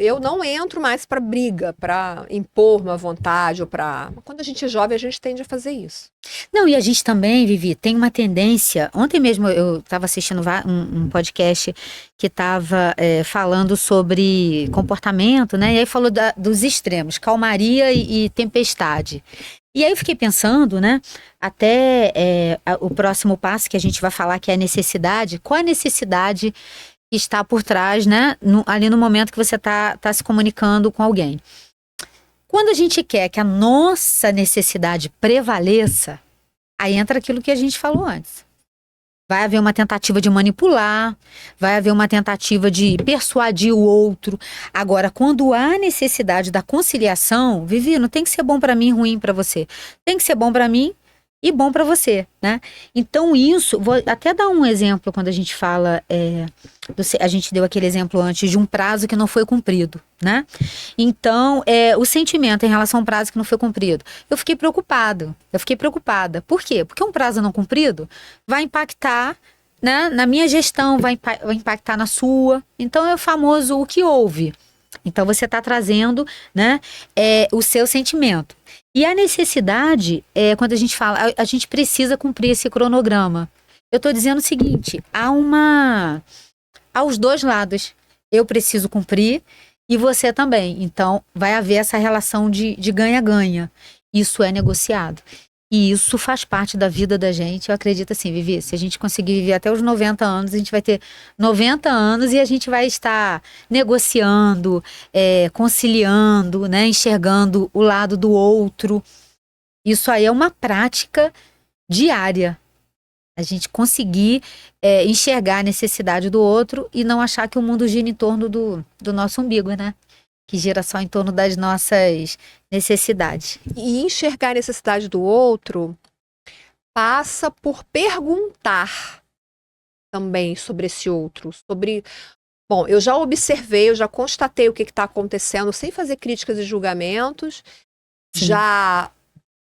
Eu não entro mais para briga, para impor uma vontade, ou para... Quando a gente é jovem, a gente tende a fazer isso. Não, e a gente também, Vivi, tem uma tendência... Ontem mesmo eu estava assistindo um podcast que estava falando sobre comportamento, né? E aí falou dos extremos, calmaria e tempestade. E aí eu fiquei pensando, né? Até o próximo passo que a gente vai falar, que é a necessidade. Qual a necessidade que está por trás, né? Ali no momento que você tá se comunicando com alguém. Quando a gente quer que a nossa necessidade prevaleça, aí entra aquilo que a gente falou antes. Vai haver uma tentativa de manipular, vai haver uma tentativa de persuadir o outro. Agora, quando há necessidade da conciliação, Vivi, não tem que ser bom para mim e ruim para você. Tem que ser bom para mim e bom para você, né? Então isso, vou até dar um exemplo quando a gente fala, a gente deu aquele exemplo antes de um prazo que não foi cumprido, né? Então, o sentimento em relação a um prazo que não foi cumprido, eu fiquei preocupada. Por quê? Porque um prazo não cumprido vai impactar, né, na minha gestão, vai impactar na sua. Então é o famoso o que houve. Então você está trazendo, né, o seu sentimento. E a necessidade, quando a gente fala, a gente precisa cumprir esse cronograma. Eu estou dizendo o seguinte, aos dois lados. Eu preciso cumprir e você também. Então, vai haver essa relação de ganha-ganha. Isso é negociado. E isso faz parte da vida da gente. Eu acredito assim, Vivi, se a gente conseguir viver até os 90 anos, a gente vai ter 90 anos e a gente vai estar negociando, conciliando, né, enxergando o lado do outro. Isso aí é uma prática diária. A gente conseguir enxergar a necessidade do outro e não achar que o mundo gira em torno do nosso umbigo, né? Que gira só em torno das nossas necessidades. E enxergar a necessidade do outro passa por perguntar também sobre esse outro, sobre... Bom, eu já observei, eu já constatei o que está acontecendo sem fazer críticas e julgamentos. Sim. Já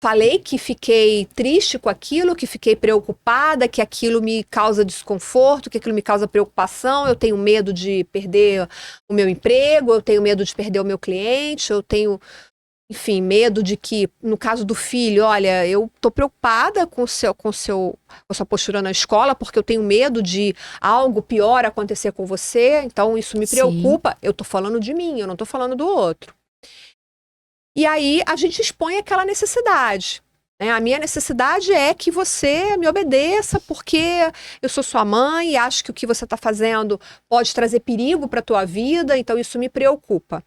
falei que fiquei triste com aquilo, que fiquei preocupada, que aquilo me causa desconforto, que aquilo me causa preocupação, eu tenho medo de perder o meu emprego, eu tenho medo de perder o meu cliente, eu tenho, enfim, medo de que, no caso do filho, olha, eu tô preocupada com a sua postura na escola, porque eu tenho medo de algo pior acontecer com você, então isso me preocupa. Eu tô falando de mim, eu não tô falando do outro. E aí a gente expõe aquela necessidade, né? A minha necessidade é que você me obedeça porque eu sou sua mãe e acho que o que você está fazendo pode trazer perigo para a tua vida, então isso me preocupa.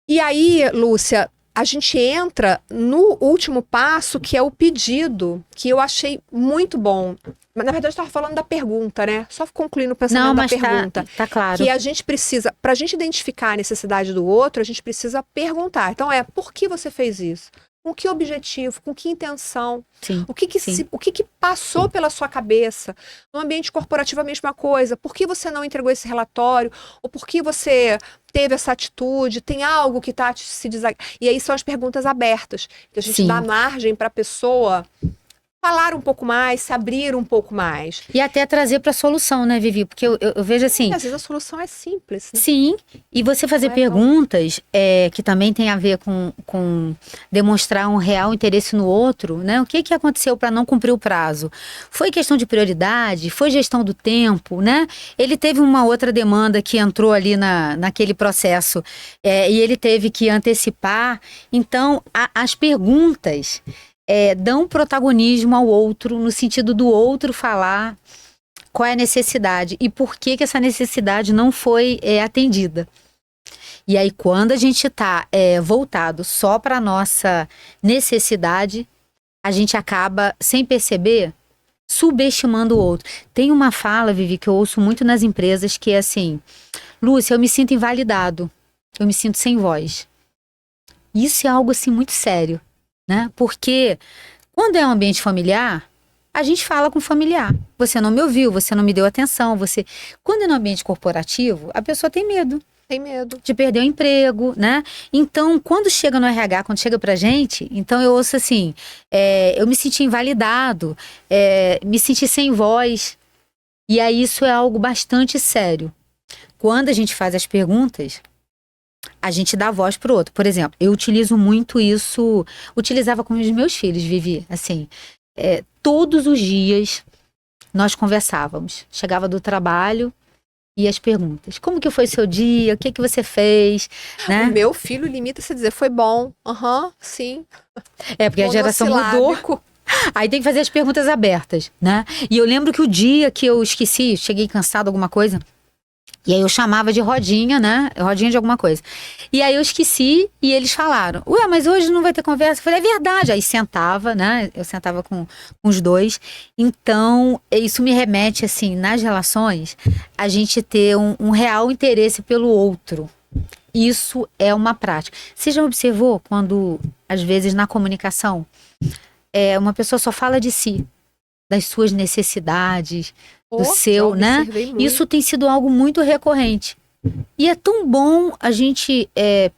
E aí, Lúcia, a gente entra no último passo, que é o pedido, que eu achei muito bom. Mas, na verdade, eu estava falando da pergunta, né? Só concluindo o pensamento da pergunta. Tá claro. Que a gente precisa, para a gente identificar a necessidade do outro, a gente precisa perguntar. Então, por que você fez isso? Com que objetivo? Com que intenção? Sim, o que passou pela sua cabeça? No ambiente corporativo, a mesma coisa. Por que você não entregou esse relatório? Ou por que você teve essa atitude? Tem algo que está se desagradando? E aí são as perguntas abertas, que a gente dá margem para a pessoa falar um pouco mais, se abrir um pouco mais. E até trazer para a solução, né, Vivi? Porque eu vejo assim... E às vezes a solução é simples, né? Sim, e você fazer perguntas que também tem a ver com demonstrar um real interesse no outro, né? O que aconteceu para não cumprir o prazo? Foi questão de prioridade? Foi gestão do tempo, né? Ele teve uma outra demanda que entrou ali naquele processo e ele teve que antecipar. Então, as perguntas... dão protagonismo ao outro, no sentido do outro falar qual é a necessidade e por que essa necessidade não foi atendida. E aí, quando a gente está voltado só para a nossa necessidade, a gente acaba, sem perceber, subestimando o outro. Tem uma fala, Vivi, que eu ouço muito nas empresas, que é assim: Lúcia, eu me sinto invalidado, eu me sinto sem voz. Isso é algo assim muito sério. Né? Porque quando é um ambiente familiar, a gente fala com o familiar. Você não me ouviu, você não me deu atenção. Quando é no ambiente corporativo, a pessoa tem medo. Tem medo. De perder o emprego, né? Então, quando chega no RH, quando chega pra gente, então eu ouço assim, eu me senti invalidado, me senti sem voz. E aí isso é algo bastante sério. Quando a gente faz as perguntas, a gente dá voz pro outro. Por exemplo, eu utilizo muito isso, utilizava com os meus filhos, Vivi, assim, todos os dias nós conversávamos. Chegava do trabalho e as perguntas. Como que foi seu dia? O que você fez? Né? O meu filho limita-se a dizer, foi bom. Sim. Porque a geração mudou. Aí tem que fazer as perguntas abertas, né? E eu lembro que o dia que eu esqueci, cheguei cansado, alguma coisa... E aí eu chamava de rodinha, né? Rodinha de alguma coisa. E aí eu esqueci e eles falaram, ué, mas hoje não vai ter conversa? Eu falei, é verdade. Aí sentava, né? Eu sentava com os dois. Então, isso me remete, assim, nas relações, a gente ter um real interesse pelo outro. Isso é uma prática. Você já observou quando, às vezes, na comunicação, uma pessoa só fala de si, das suas necessidades, do seu, né? Isso tem sido algo muito recorrente. E é tão bom a gente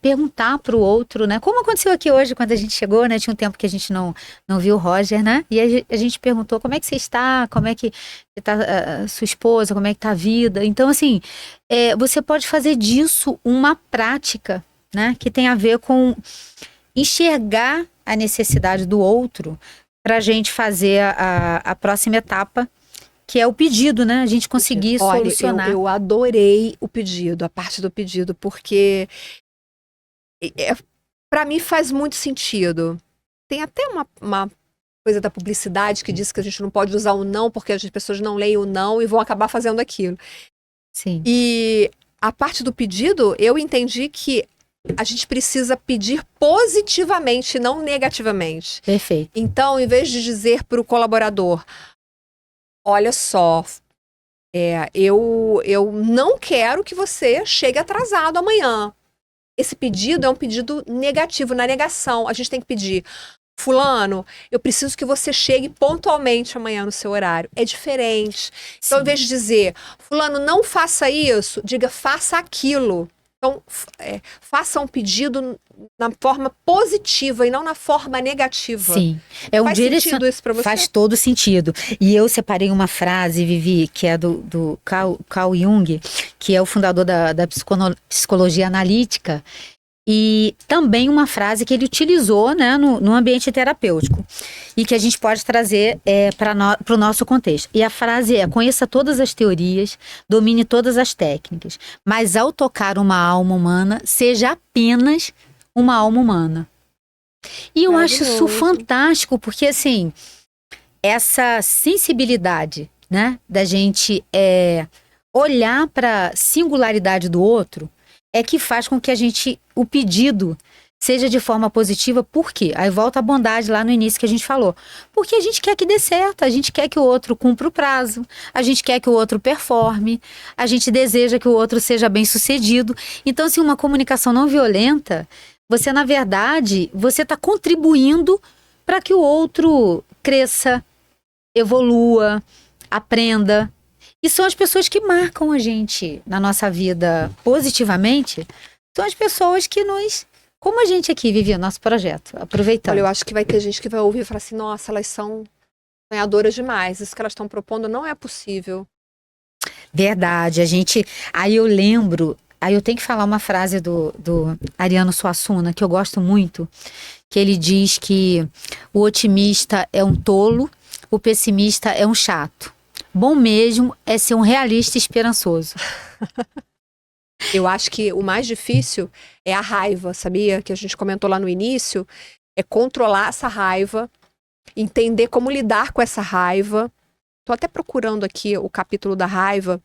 perguntar para o outro, né? Como aconteceu aqui hoje, quando a gente chegou, né? Tinha um tempo que a gente não viu o Roger, né? E a gente perguntou, como é que você está? Como é que está a sua esposa? Como é que está a vida? Então, assim, você pode fazer disso uma prática, né? Que tem a ver com enxergar a necessidade do outro para a gente fazer a próxima etapa, que é o pedido, né? A gente conseguir solucionar. Eu adorei o pedido, a parte do pedido, porque para mim faz muito sentido. tem até uma coisa da publicidade que diz que a gente não pode usar o não porque as pessoas não leem o não e vão acabar fazendo aquilo. Sim. E a parte do pedido, eu entendi que a gente precisa pedir positivamente, não negativamente. Perfeito. Então, em vez de dizer para o colaborador, olha só, eu não quero que você chegue atrasado amanhã. Esse pedido é um pedido negativo, na negação. A gente tem que pedir, fulano, eu preciso que você chegue pontualmente amanhã no seu horário. É diferente. Então, em vez de dizer, fulano, não faça isso, diga, faça aquilo. Então, faça um pedido na forma positiva e não na forma negativa. Sim. Faz sentido isso pra você? Faz todo sentido. E eu separei uma frase, Vivi, que é do Carl Jung, que é o fundador da psicologia analítica, e também uma frase que ele utilizou, né, no ambiente terapêutico e que a gente pode trazer para o nosso contexto. E a frase é: conheça todas as teorias, domine todas as técnicas, mas ao tocar uma alma humana, seja apenas uma alma humana. E eu acho isso fantástico, porque assim, essa sensibilidade, né, da gente olhar para a singularidade do outro é que faz com que o pedido seja de forma positiva. Por quê? Aí volta a bondade lá no início que a gente falou. Porque a gente quer que dê certo, a gente quer que o outro cumpra o prazo, a gente quer que o outro performe, a gente deseja que o outro seja bem sucedido. Então, assim, uma comunicação não violenta, você, na verdade, você está contribuindo para que o outro cresça, evolua, aprenda. E são as pessoas que marcam a gente na nossa vida positivamente, são as pessoas que como a gente aqui vivia o nosso projeto, aproveitando. Olha, eu acho que vai ter gente que vai ouvir e falar assim, nossa, elas são sonhadoras demais, isso que elas estão propondo não é possível. Verdade, aí eu lembro, aí eu tenho que falar uma frase do Ariano Suassuna, que eu gosto muito, que ele diz que o otimista é um tolo, o pessimista é um chato. Bom mesmo é ser um realista esperançoso. Eu acho que o mais difícil é a raiva, sabia? Que a gente comentou lá no início. É controlar essa raiva, entender como lidar com essa raiva. Tô até procurando aqui o capítulo da raiva.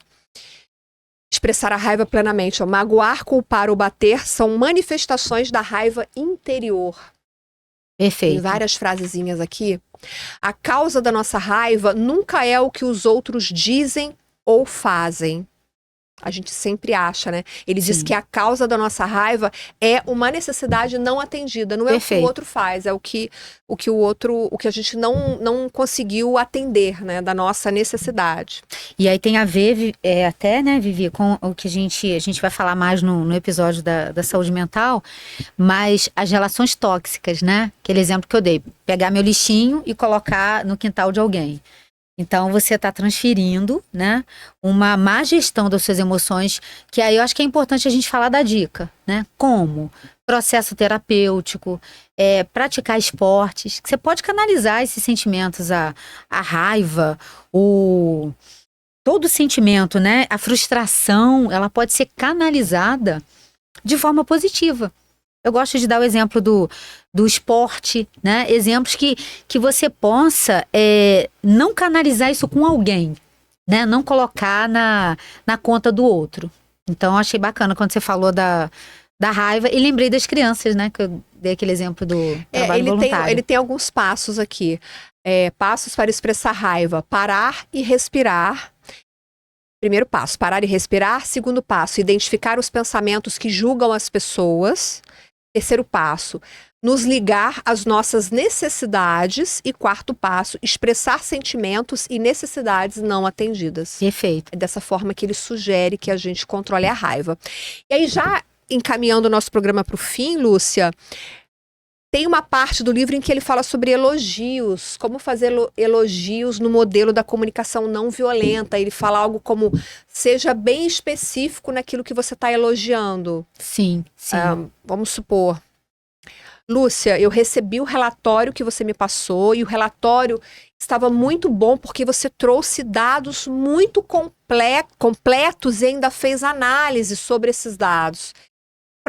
Expressar a raiva plenamente. Magoar, culpar ou bater são manifestações da raiva interior. Perfeito. Tem várias frasezinhas aqui. A causa da nossa raiva nunca é o que os outros dizem ou fazem. A gente sempre acha, né? Ele diz que a causa da nossa raiva é uma necessidade não atendida. Não é o que o outro faz, é o que a gente não conseguiu atender, né? Da nossa necessidade. E aí tem a ver até, né, Vivi, com o que a gente vai falar mais no episódio da saúde mental, mas as relações tóxicas, né? Aquele exemplo que eu dei, pegar meu lixinho e colocar no quintal de alguém. Então, você está transferindo, né, uma má gestão das suas emoções, que aí eu acho que é importante a gente falar da dica, né? Como? Processo terapêutico, praticar esportes, que você pode canalizar esses sentimentos, a raiva, todo sentimento, né? A frustração, ela pode ser canalizada de forma positiva. Eu gosto de dar o exemplo do esporte, né? Exemplos que você possa não canalizar isso com alguém, né? Não colocar na conta do outro. Então, eu achei bacana quando você falou da raiva e lembrei das crianças, né? Que eu dei aquele exemplo do trabalho voluntário. Ele tem alguns passos aqui. Passos para expressar raiva. Parar e respirar. Primeiro passo, parar e respirar. Segundo passo, identificar os pensamentos que julgam as pessoas. Terceiro passo, nos ligar às nossas necessidades. E quarto passo, expressar sentimentos e necessidades não atendidas. Perfeito. É dessa forma que ele sugere que a gente controle a raiva. E aí, já encaminhando o nosso programa para o fim, Lúcia, tem uma parte do livro em que ele fala sobre elogios, como fazer elogios no modelo da comunicação não violenta. Ele fala algo como, seja bem específico naquilo que você está elogiando. Sim. Vamos supor, Lúcia, eu recebi o relatório que você me passou e o relatório estava muito bom porque você trouxe dados muito completos e ainda fez análise sobre esses dados.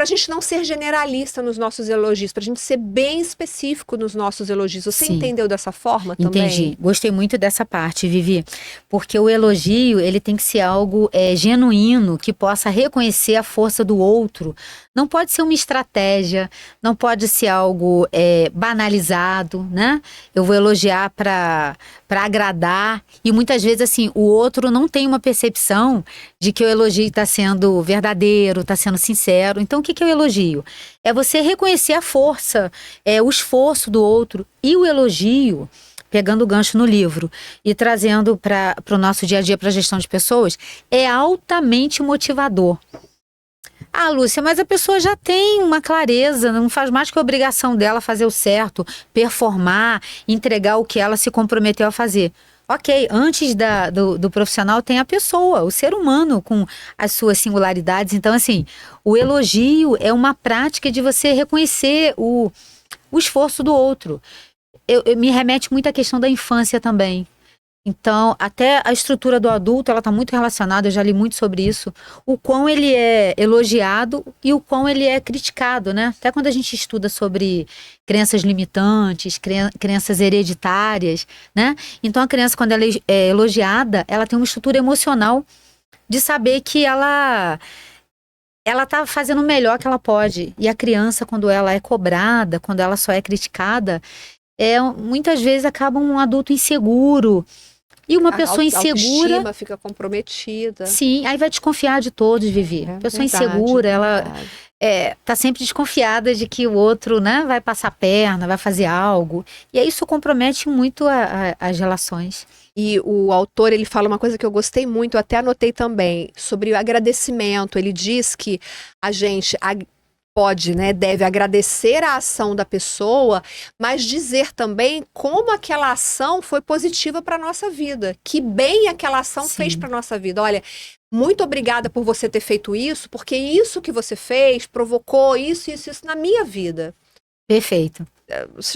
pra gente não ser generalista nos nossos elogios, pra gente ser bem específico nos nossos elogios. Você Sim. entendeu dessa forma também? Entendi. Gostei muito dessa parte, Vivi. Porque o elogio, ele tem que ser algo genuíno, que possa reconhecer a força do outro. Não pode ser uma estratégia, não pode ser algo banalizado, né? Eu vou elogiar para agradar. E muitas vezes, assim, o outro não tem uma percepção de que o elogio está sendo verdadeiro, está sendo sincero. Então, o que é o elogio? É você reconhecer a força, o esforço do outro. E o elogio, pegando o gancho no livro e trazendo para o nosso dia a dia, para a gestão de pessoas, é altamente motivador. Ah, Lúcia, mas a pessoa já tem uma clareza, não faz mais que a obrigação dela fazer o certo, performar, entregar o que ela se comprometeu a fazer. Ok, antes do profissional tem a pessoa, o ser humano com as suas singularidades. Então, assim, o elogio é uma prática de você reconhecer o esforço do outro. Me remete muito à questão da infância também. Então, até a estrutura do adulto, ela está muito relacionada, eu já li muito sobre isso, o quão ele é elogiado e o quão ele é criticado, né? Até quando a gente estuda sobre crenças limitantes, crenças hereditárias, né? Então, a criança, quando ela é elogiada, ela tem uma estrutura emocional de saber que ela está fazendo o melhor que ela pode. E a criança, quando ela é cobrada, quando ela só é criticada, muitas vezes acaba um adulto inseguro. E uma pessoa insegura... A autoestima fica comprometida. Sim, aí vai desconfiar de todos, Vivi. Pessoa insegura, ela tá sempre desconfiada de que o outro, né, vai passar a perna, vai fazer algo. E aí isso compromete muito as relações. E o autor, ele fala uma coisa que eu gostei muito, eu até anotei também, sobre o agradecimento. Ele diz que a gente... pode, né, deve agradecer a ação da pessoa, mas dizer também como aquela ação foi positiva para a nossa vida, que bem aquela ação fez para a nossa vida. Olha, muito obrigada por você ter feito isso, porque isso que você fez provocou isso na minha vida. Perfeito.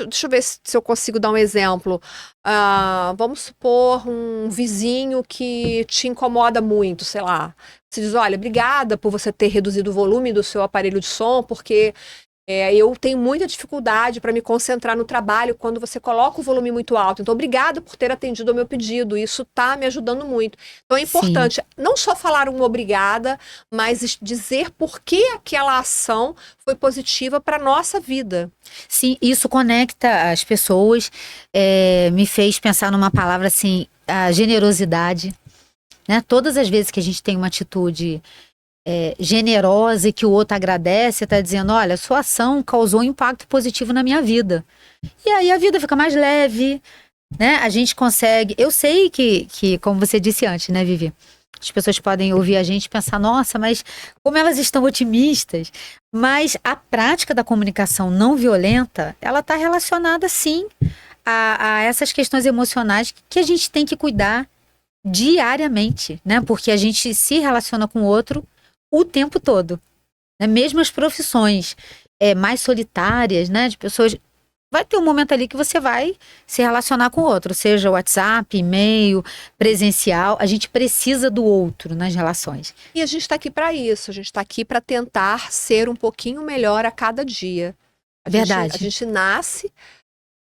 Deixa eu ver se eu consigo dar um exemplo. Vamos supor um vizinho que te incomoda muito, sei lá. Você diz, olha, obrigada por você ter reduzido o volume do seu aparelho de som, porque eu tenho muita dificuldade para me concentrar no trabalho quando você coloca o volume muito alto. Então, obrigada por ter atendido ao meu pedido. Isso está me ajudando muito. Então, é importante não só falar uma obrigada, mas dizer por que aquela ação foi positiva para a nossa vida. Sim, isso conecta as pessoas. Me fez pensar numa palavra assim, a generosidade. Né? Todas as vezes que a gente tem uma atitude generosa e que o outro agradece, está dizendo, olha, sua ação causou um impacto positivo na minha vida. E aí a vida fica mais leve, né? A gente consegue... Eu sei que, como você disse antes, né, Vivi? As pessoas podem ouvir a gente e pensar, nossa, mas como elas estão otimistas. Mas a prática da comunicação não violenta, ela está relacionada, sim, a essas questões emocionais que a gente tem que cuidar diariamente, né? Porque a gente se relaciona com o outro o tempo todo, né? Mesmo as profissões mais solitárias, né? De pessoas, vai ter um momento ali que você vai se relacionar com o outro, seja WhatsApp, e-mail, presencial. A gente precisa do outro nas relações. E a gente está aqui para isso. A gente está aqui para tentar ser um pouquinho melhor a cada dia. Verdade. A gente nasce,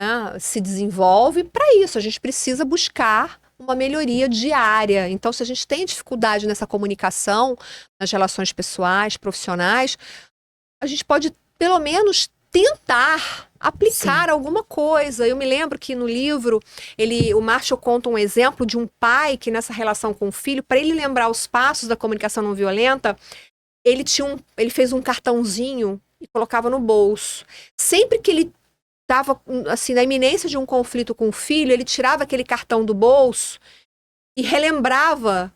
né, se desenvolve para isso. A gente precisa buscar uma melhoria diária. Então, se a gente tem dificuldade nessa comunicação, nas relações pessoais, profissionais, a gente pode, pelo menos, tentar aplicar alguma coisa. Eu me lembro que no livro, o Marshall conta um exemplo de um pai que, nessa relação com o filho, para ele lembrar os passos da comunicação não violenta, ele fez um cartãozinho e colocava no bolso. Sempre que ele estava assim, na iminência de um conflito com o filho, ele tirava aquele cartão do bolso e relembrava,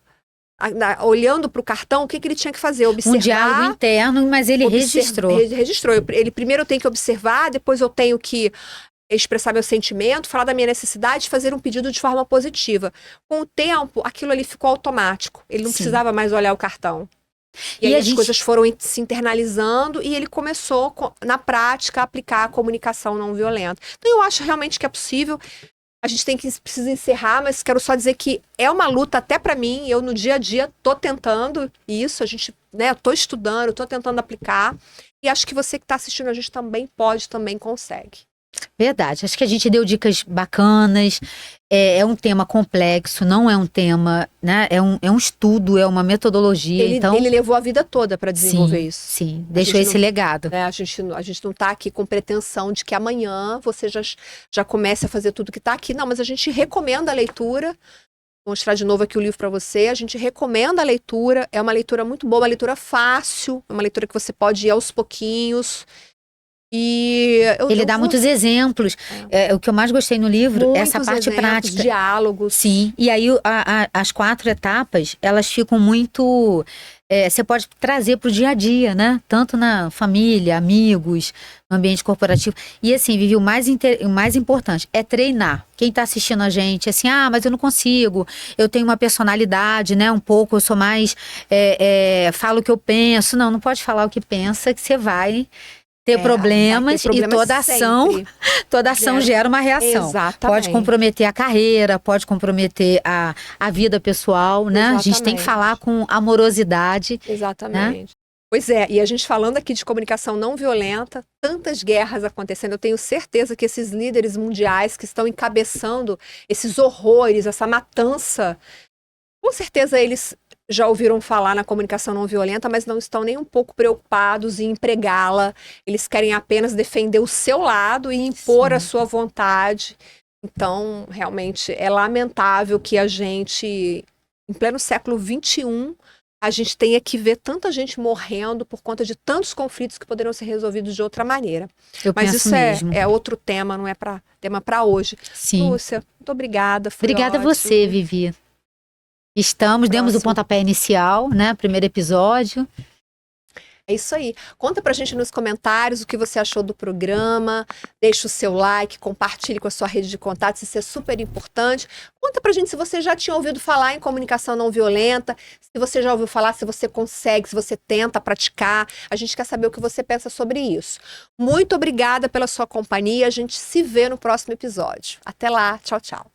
olhando para o cartão, o que ele tinha que fazer, observar. Um diálogo interno, mas ele registrou. Registrou. Ele primeiro eu tenho que observar, depois eu tenho que expressar meu sentimento, falar da minha necessidade, fazer um pedido de forma positiva. Com o tempo, aquilo ali ficou automático. Ele não precisava mais olhar o cartão. E aí as coisas foram se internalizando e ele começou, na prática, a aplicar a comunicação não violenta. Então eu acho realmente que é possível. A gente precisa encerrar, mas quero só dizer que é uma luta até para mim. Eu no dia a dia tô tentando isso, eu tô estudando, tô tentando aplicar. E acho que você que está assistindo a gente também pode, também consegue. Verdade, acho que a gente deu dicas bacanas, é um tema complexo, não é um tema, né? É um estudo, é uma metodologia. Ele levou a vida toda para desenvolver sim, isso. Sim, deixou esse legado. A gente não está aqui com pretensão de que amanhã você já comece a fazer tudo que está aqui. Não, mas a gente recomenda a leitura. Vou mostrar de novo aqui o livro para você. A gente recomenda a leitura. É uma leitura muito boa, uma leitura fácil, é uma leitura que você pode ir aos pouquinhos. E ele dá muitos exemplos. O que eu mais gostei no livro é essa parte prática. Diálogos. Sim. E aí as 4 etapas, elas ficam muito... você pode trazer para o dia a dia, né? Tanto na família, amigos, no ambiente corporativo. E assim, Vivi, o mais importante é treinar. Quem está assistindo a gente, assim, mas eu não consigo. Eu tenho uma personalidade, né? Um pouco, eu sou mais... falo o que eu penso. Não pode falar o que pensa, que você vai... ter problemas e toda ação gera uma reação. Exatamente. Pode comprometer a carreira, pode comprometer a vida pessoal, né? Exatamente. A gente tem que falar com amorosidade. Exatamente. Né? Pois é, e a gente falando aqui de comunicação não violenta, tantas guerras acontecendo, eu tenho certeza que esses líderes mundiais que estão encabeçando esses horrores, essa matança, com certeza eles já ouviram falar na comunicação não violenta, mas não estão nem um pouco preocupados em empregá-la. Eles querem apenas defender o seu lado e impor a sua vontade. Então, realmente, é lamentável que a gente, em pleno século XXI, a gente tenha que ver tanta gente morrendo por conta de tantos conflitos que poderiam ser resolvidos de outra maneira. Mas isso é outro tema, não é tema para hoje. Sim. Lúcia, muito obrigada. Obrigada a você, Vivi. Demos o pontapé inicial, né? Primeiro episódio. É isso aí. Conta pra gente nos comentários o que você achou do programa. Deixa o seu like, compartilhe com a sua rede de contatos, isso é super importante. Conta pra gente se você já tinha ouvido falar em comunicação não violenta, se você já ouviu falar, se você consegue, se você tenta praticar. A gente quer saber o que você pensa sobre isso. Muito obrigada pela sua companhia. A gente se vê no próximo episódio. Até lá. Tchau, tchau.